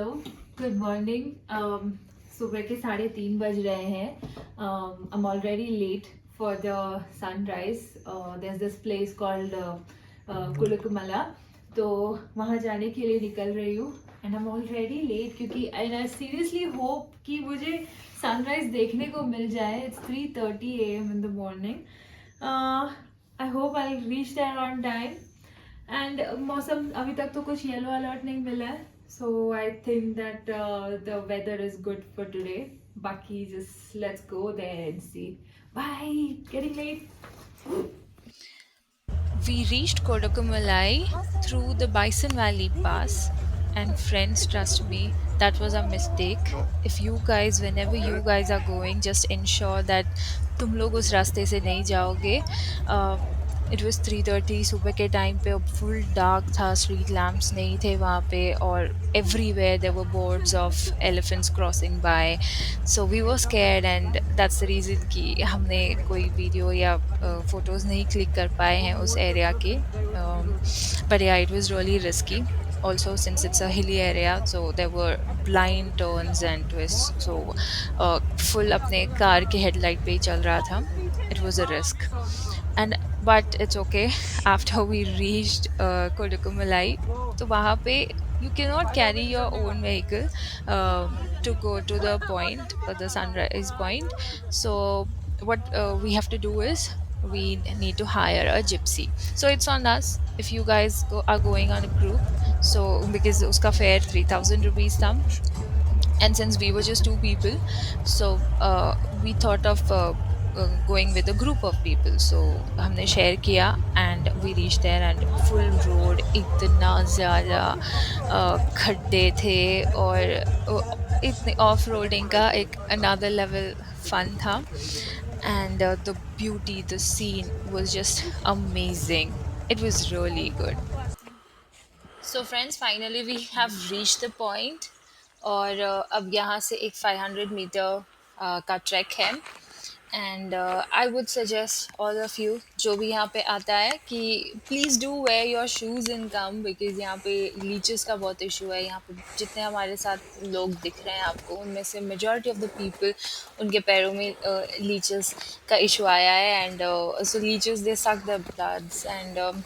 Hello, good morning. सुबह के 3:30 बज रहे हैं। I am already late for the sunrise. There is this place called Kolukkumalai. तो वहाँ जाने के लिए निकल रही हूँ and I am already late क्योंकि एंड आई सीरियसली होप कि मुझे सनराइज देखने को मिल जाए। It's 3:30 AM in the morning. I hope I reach there on time. And मौसम अभी तक तो कुछ येलो अलर्ट नहीं मिला है, so I think that the weather is good for today. बाकी just let's go there and see. Bye, getting late. We reached Kodakumalai through the Bison Valley Pass, and friends, trust me, that was a mistake. If you guys, whenever you guys are going, just ensure that तुम लोग उस रास्ते से नहीं जाओगे. It was 3:30 सुबह के time पे, फुल डार्क था, स्ट्रीट लैम्प्स नहीं थे वहाँ पे, और everywhere there were boards of elephants crossing by. So we were scared, and that's the reason कि हमने कोई वीडियो या फोटोज़ नहीं क्लिक कर पाए हैं उस एरिया के. But yeah, it was really risky. Also, since it's a hilly area, so there were blind turns and twists. So, full अपने कार के headlight पे ही चल रहा था. It was a risk. And but it's okay. After we reached Kodukumalai, तो वहाँ पे you cannot carry your own vehicle to go to the point, the sunrise point. So what we have to do is we need to hire a gypsy. So it's on us if you guys are going on a group. So because uska fare 3,000 rupees tam, and since we were just two people, so we thought of going with a group of people. So हमने share किया, and we reached there, and full road इतना ज़्यादा खड्डे थे, और इतने off roading का एक another level fun था. And the beauty, the scene was just amazing. It was really good. So friends, finally we have reached the point, और अब यहाँ से एक 500 मीटर का ट्रैक है. And I would suggest all of you जो भी यहाँ पे आता है कि please do wear your shoes in come, because यहाँ पे लीचेस का बहुत इशू है. यहाँ पे जितने हमारे साथ लोग दिख रहे हैं आपको, उनमें से मेजॉरिटी ऑफ द पीपल, उनके पैरों में लीचेस का इशू आया है. And so leches they suck the bloods, and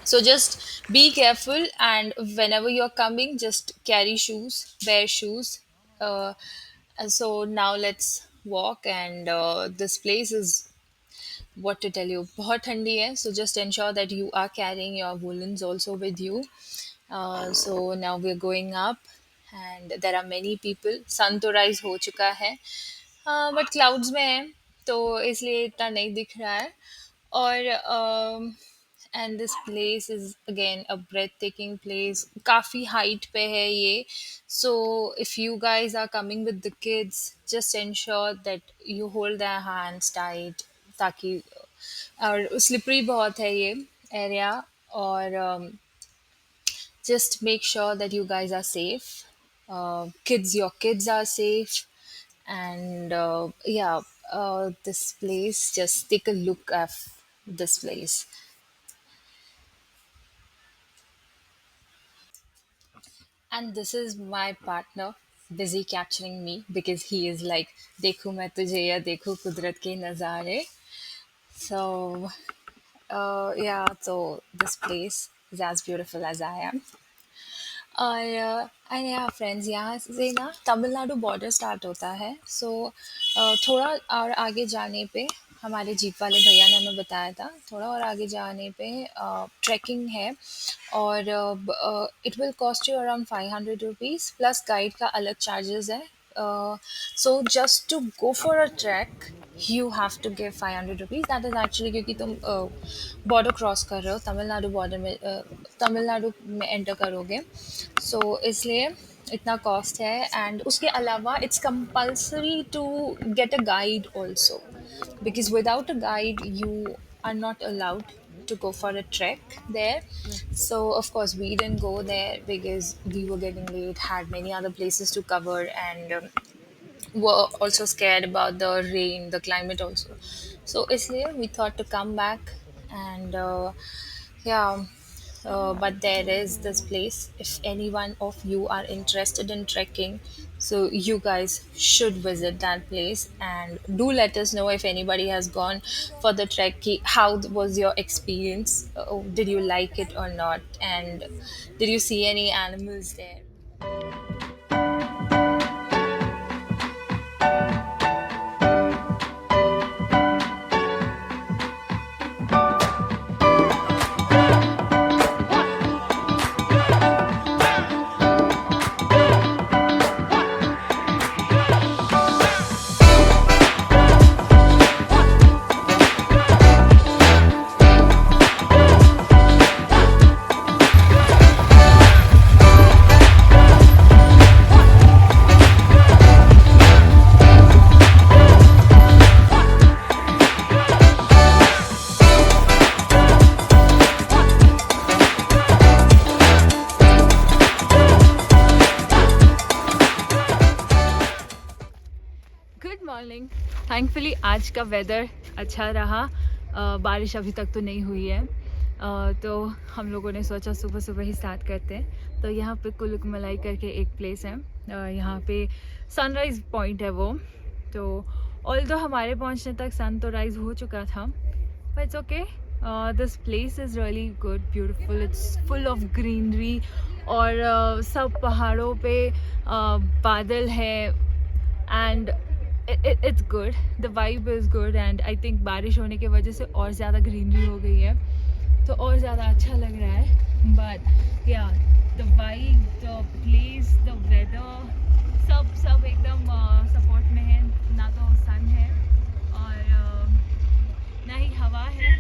so just be careful, and whenever you're coming, just carry shoes, wear shoes. Uh, and so now let's walk, and this place is, what to tell you, बहुत ठंडी है. So just ensure that you are carrying your woolens also with you. So now we're going up, and there are many people. Sun तो rise हो चुका है, but clouds में है, तो इसलिए इतना नहीं दिख रहा है. और and this place is again a breathtaking place. काफी height पे है ये. So if you guys are coming with the kids, just ensure that you hold their hands tight, ताकि, और slippery बहुत है ये area. और just make sure that you guys are safe. Your kids are safe. And yeah, this place, just take a look at this place. And this is my partner busy capturing me, because he is like, देखूं मैं तुझे या देखूं कुदरत के नज़ारे. So yeah, so this place is as beautiful as I am. और and या फ्रेंड्स, यहाँ से ना तमिलनाडु बॉर्डर स्टार्ट होता है. सो थोड़ा और आगे जाने पे, हमारे जीप वाले भैया ने हमें बताया था, थोड़ा और आगे जाने पे ट्रैकिंग है. और it will cost you around 500 rupees, plus guide का अलग चार्जेस है. So just to go for a trek you have to give 500 rupees. That is actually क्योंकि तुम बॉर्डर क्रॉस कर रहे हो, तमिलनाडु बॉर्डर में, तमिलनाडु में एंटर करोगे. सो इसलिए इतना कॉस्ट है. एंड उसके अलावा it's compulsory to get a guide also, because without a guide you are not allowed to go for a trek there. So of course we didn't go there because we were getting late, had many other places to cover, and were also scared about the rain, the climate also. So इसलिए we thought to come back. And yeah, but there is this place. If any one of you are interested in trekking, so you guys should visit that place, and do let us know if anybody has gone for the trek. How was your experience? Did you like it or not? And did you see any animals there? Good morning. Thankfully आज का weather अच्छा रहा। बारिश अभी तक तो नहीं हुई है। तो हम लोगों ने सोचा सुबह सुबह ही स्टार्ट करते हैं। तो यहाँ पे कुलुकमलाई करके एक प्लेस है। यहाँ पे सनराइज़ पॉइंट है वो। तो ऑल्दो हमारे पहुँचने तक सन तो राइज़ हो चुका था, but it's okay. This place is really good, beautiful, it's full of greenery और सब पहाड़ों पे बादल है and it's good, the vibe is good and I think बारिश होने की वजह से और ज़्यादा ग्रीनरी हो गई है तो और ज़्यादा अच्छा लग रहा है। but yeah, the vibe, the place, the weather, सब एकदम सपोर्ट में है। ना तो सन है और ना ही हवा है।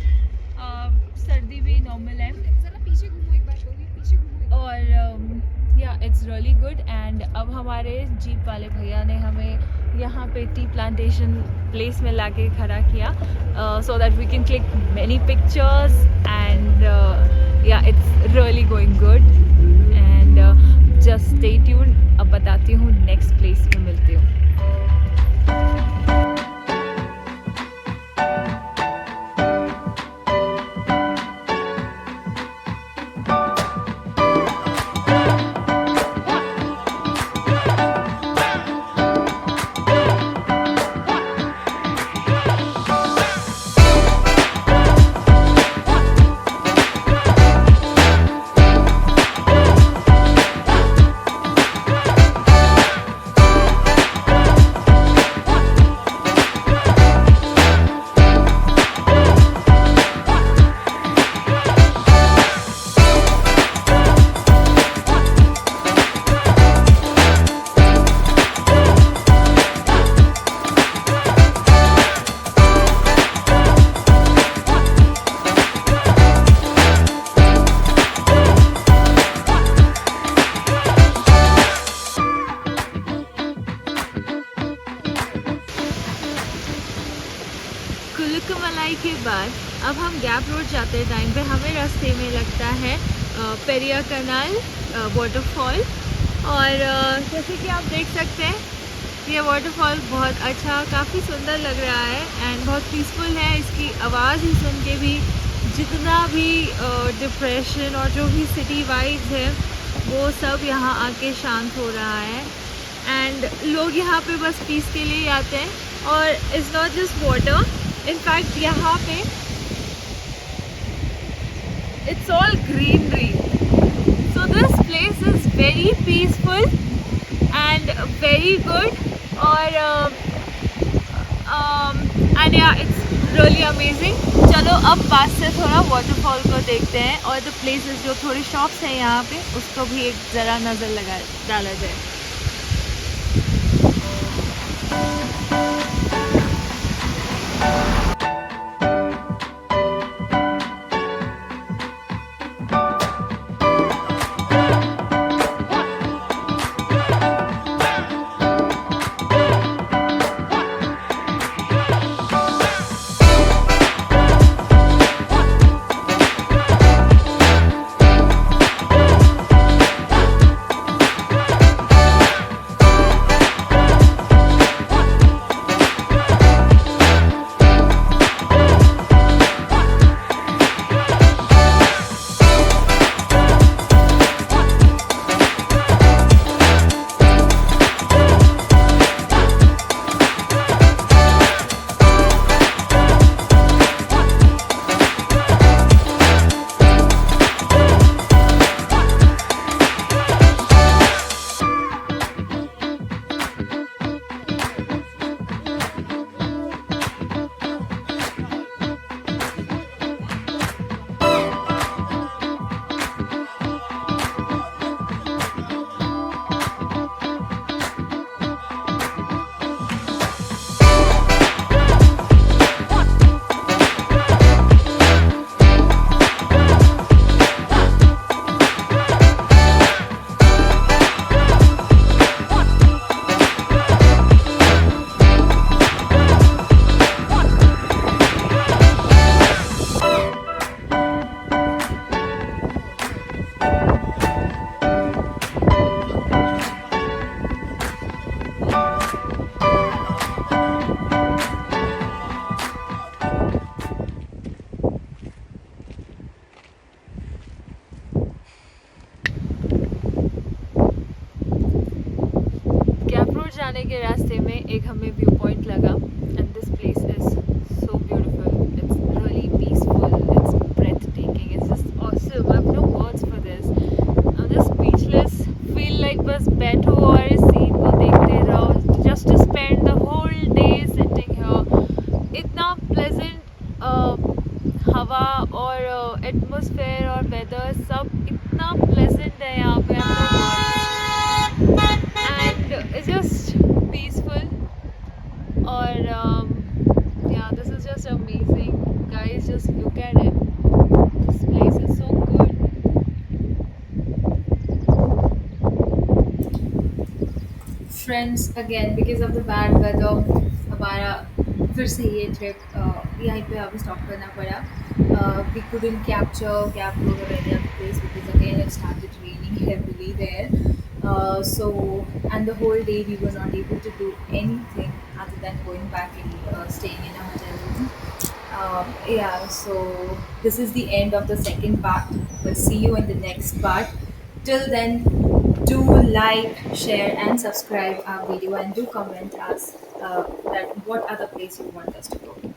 सर्दी भी नॉर्मल है। ज़रा पीछे घूमो, एक बार पीछे घूमो। और या इट्स रियली गुड। एंड अब हमारे जीप वाले भैया ने हमें यहाँ पे टी प्लांटेशन प्लेस में लाके खड़ा किया so that we can click many pictures and yeah it's really going good and just stay tune. अब बताती हूँ नेक्स्ट प्लेस में मिलती हूँ। कुलुकमलाई के बाद अब हम गैप रोड जाते टाइम पे हमें रास्ते में लगता है पेरिया कनाल वाटरफॉल। और जैसे कि आप देख सकते हैं ये वाटरफॉल बहुत अच्छा, काफ़ी सुंदर लग रहा है एंड बहुत पीसफुल है। इसकी आवाज़ ही सुन के भी जितना भी डिप्रेशन और जो भी सिटी वाइब्स है वो सब यहाँ आके शांत हो रहा है। एंड लोग यहाँ पे बस पीस के लिए आते हैं और it's not just water, in fact यहाँ पे it's all greenery. So this place is very peaceful and very good और and yeah it's really amazing. चलो अब पास से थोड़ा वाटरफॉल को देखते हैं और द प्लेसेस जो थोड़ी शॉप्स हैं यहाँ पे उसको भी एक ज़रा नज़र डाला जाए। आने के रास्ते में एक हमें व्यू पॉइंट लगा and this place is so beautiful, it's really peaceful, it's breathtaking, it's just awesome. I have no words for this. I'm just speechless. Feel like बस बैठो और इस सीन को देखते रहो, just to spend the whole day sitting here. इतना pleasant हवा और एटमॉस्फेयर और वेदर सब इतना प्लेजेंट है यहाँ पे, एंड इट्स जस्ट पीसफुल और yeah, this is just amazing. Guys, just look at it. This place is so good. Friends, again because of the bad weather हमारा फिर से ये ट्रिप यहीं पे अभी स्टॉप करना पड़ा. We couldn't capture over any other place because again it started raining heavily there. So and the whole day we were not able to do anything other than going back and staying in a hotel room. Yeah, so this is the end of the second part. We'll see you in the next part. Till then, do like, share, and subscribe our video, and do comment us that what other place you want us to go.